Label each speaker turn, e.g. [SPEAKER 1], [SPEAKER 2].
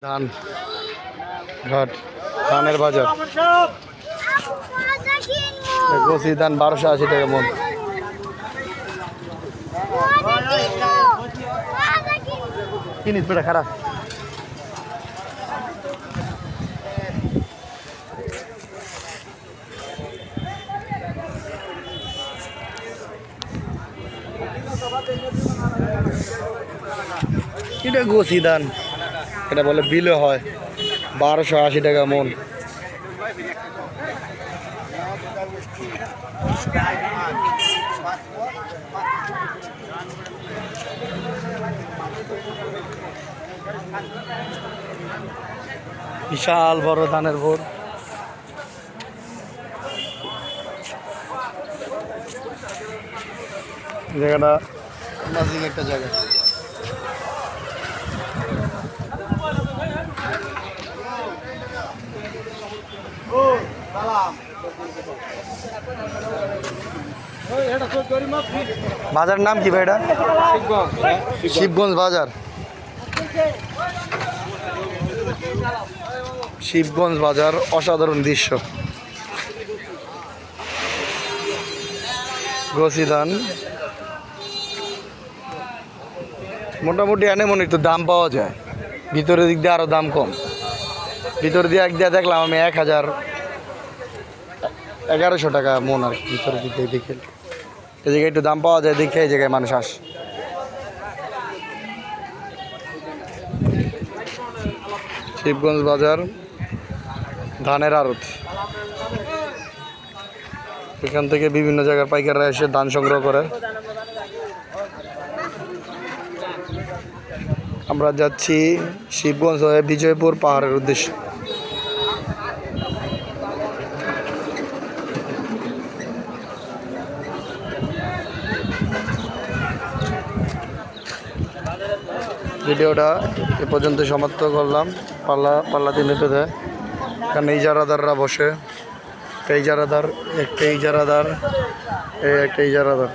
[SPEAKER 1] ধান ঘাট ধানের বাজার গোসি ধান 1280 টাকা মন। কিনিস বেটা খারাপ এটা গোসি ধান, এটা বলে বিলে হয় 1280 টাকা মন। বিশাল বড় ধানের ভোর। জায়গাটা নাজিং একটা জায়গা। বাজার নাম কি ভাই? এটা শিবগঞ্জ বাজার। শিবগঞ্জ বাজার অসাধারণ দৃশ্য। গোসি ধান মোটামুটি এনে মনে একটু দাম পাওয়া যায়, ভিতরের দিক দিয়ে আরো দাম কম। ভিতর দিয়ে এক দিয়ে দেখলাম আমি 1100 টাকা মন আর ভিতরের দিক দিয়ে দেখে। এই জায়গায় একটু দাম পাওয়া যায় দেখে এই জায়গায় মানুষ আসে। শিবগঞ্জ বাজার ধানের আড়ত। এখান থেকে বিভিন্ন জায়গার পাইকাররা এসে ধান সংগ্রহ করে। আমরা যাচ্ছি শিবগঞ্জ হয়ে বিজয়পুর পাহাড়ের উদ্দেশ্যে। ভিডিওটা এ পর্যন্ত সমাপ্ত করলাম। পাল্লা দিনে পেতে এখানে ইজারাদাররা বসে। একটা ইজারাদার, একটা ইজারাদার, একটা ইজারাদার।